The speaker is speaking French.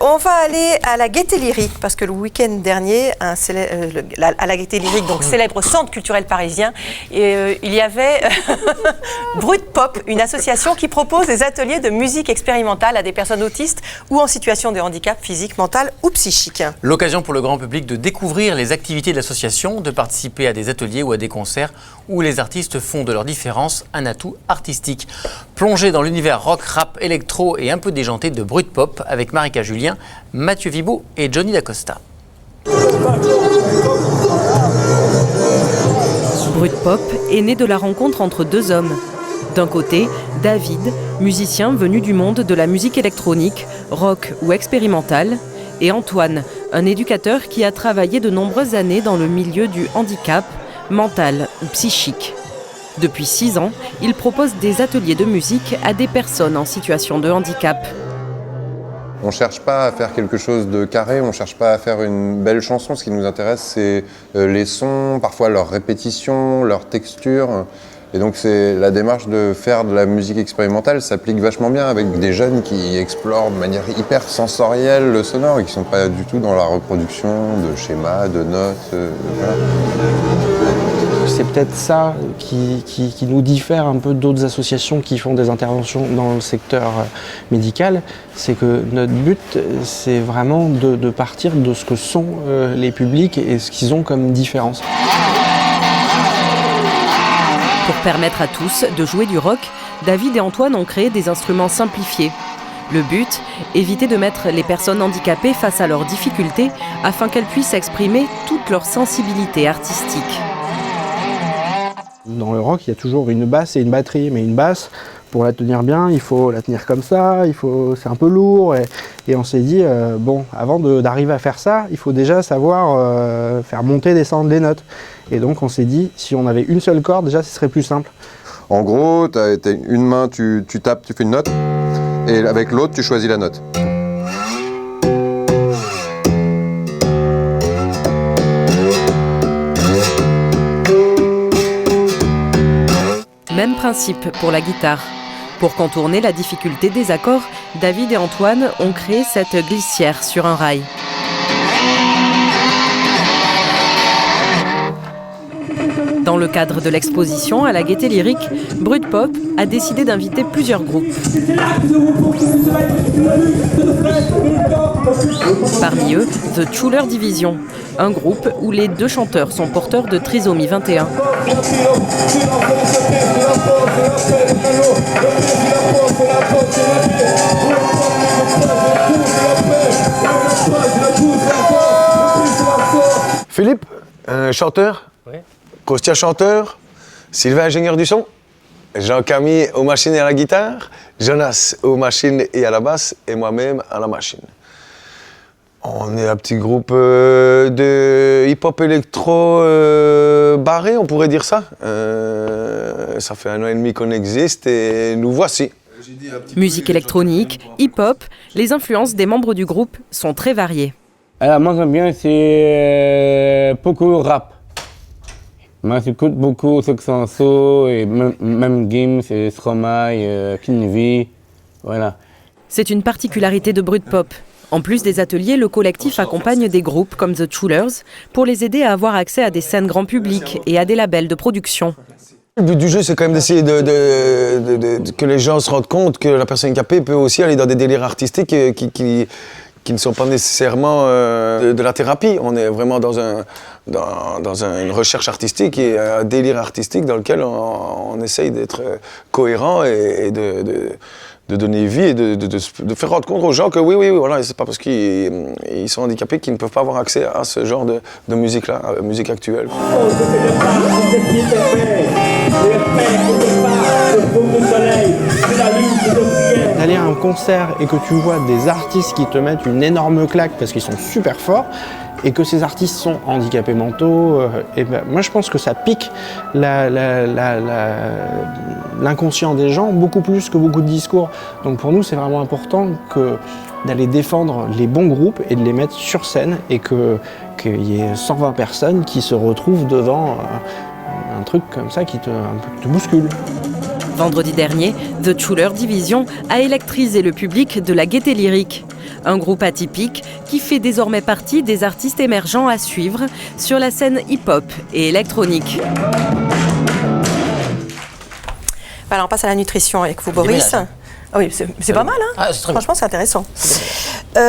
On va aller à la Gaîté Lyrique, parce que le week-end dernier, à la Gaîté Lyrique, donc célèbre centre culturel parisien, il y avait Brut Pop, une association qui propose des ateliers de musique expérimentale à des personnes autistes ou en situation de handicap physique, mental ou psychique. L'occasion pour le grand public de découvrir les activités de l'association, de participer à des ateliers ou à des concerts où les artistes font de leur différence un atout artistique. Plongez dans l'univers rock, rap, électro et un peu déjanté de Brut Pop avec Marika Julien, Mathieu Vibo et Johnny Dacosta. Brut Pop est né de la rencontre entre deux hommes. D'un côté, David, musicien venu du monde de la musique électronique, rock ou expérimentale, et Antoine, un éducateur qui a travaillé de nombreuses années dans le milieu du handicap, mental ou psychique. Depuis 6 ans, il propose des ateliers de musique à des personnes en situation de handicap. On ne cherche pas à faire quelque chose de carré, on ne cherche pas à faire une belle chanson. Ce qui nous intéresse, c'est les sons, parfois leur répétition, leur texture. Et donc c'est la démarche de faire de la musique expérimentale s'applique vachement bien avec des jeunes qui explorent de manière hyper sensorielle le sonore et qui ne sont pas du tout dans la reproduction de schémas, de notes. Voilà. C'est peut-être ça qui nous diffère un peu d'autres associations qui font des interventions dans le secteur médical. C'est que notre but, c'est vraiment de partir de ce que sont les publics et ce qu'ils ont comme différence. Pour permettre à tous de jouer du rock, David et Antoine ont créé des instruments simplifiés. Le but, éviter de mettre les personnes handicapées face à leurs difficultés afin qu'elles puissent exprimer toute leur sensibilité artistique. Dans le rock, il y a toujours une basse et une batterie, mais une basse, pour la tenir bien, il faut la tenir comme ça, c'est un peu lourd, et on s'est dit, avant d'arriver à faire ça, il faut déjà savoir faire monter et descendre les notes. Et donc on s'est dit, si on avait une seule corde, déjà ce serait plus simple. En gros, t'as une main, tu tapes, tu fais une note, et avec l'autre, tu choisis la note. Même principe pour la guitare. Pour contourner la difficulté des accords, David et Antoine ont créé cette glissière sur un rail. Dans le cadre de l'exposition à la Gaîté Lyrique, Brut Pop a décidé d'inviter plusieurs groupes. Parmi eux, The Chuler Division, un groupe où les 2 chanteurs sont porteurs de trisomie 21. Philippe, chanteur. Oui. Kostia, chanteur. Sylvain, ingénieur du son. Jean-Camille aux machines et à la guitare. Jonas aux machines et à la basse. Et moi-même à la machine. On est un petit groupe de hip-hop électro barré, on pourrait dire ça. Ça fait 1 an et demi qu'on existe et nous voici. Musique électronique, hip-hop, les influences des membres du groupe sont très variées. Alors moi j'aime bien, c'est beaucoup rap. Moi j'écoute beaucoup Soxanso et même Gims, et Stromae, Kinvi, voilà. C'est une particularité de Brut Pop. En plus des ateliers, le collectif accompagne des groupes comme The Chulers pour les aider à avoir accès à des scènes grand public et à des labels de production. Le but du jeu, c'est quand même d'essayer que les gens se rendent compte que la personne handicapée peut aussi aller dans des délires artistiques qui ne sont pas nécessairement de la thérapie. On est vraiment dans une recherche artistique et un délire artistique dans lequel on essaye d'être cohérent et de donner vie et de faire rendre compte aux gens que oui, voilà, c'est pas parce qu'ils sont handicapés qu'ils ne peuvent pas avoir accès à ce genre de musique-là, à la musique actuelle. D'aller à un concert et que tu vois des artistes qui te mettent une énorme claque parce qu'ils sont super forts, et que ces artistes sont handicapés mentaux, moi je pense que ça pique l'inconscient des gens beaucoup plus que beaucoup de discours. Donc pour nous c'est vraiment important d'aller défendre les bons groupes et de les mettre sur scène et qu'il y ait 120 personnes qui se retrouvent devant un truc comme ça qui te bouscule. Vendredi dernier, The Chuler Division a électrisé le public de la Gaieté Lyrique. Un groupe atypique qui fait désormais partie des artistes émergents à suivre sur la scène hip-hop et électronique. Alors on passe à la nutrition avec vous, Boris. Ah oui, c'est pas mal, hein. Ah, c'est très bien. Franchement, c'est intéressant.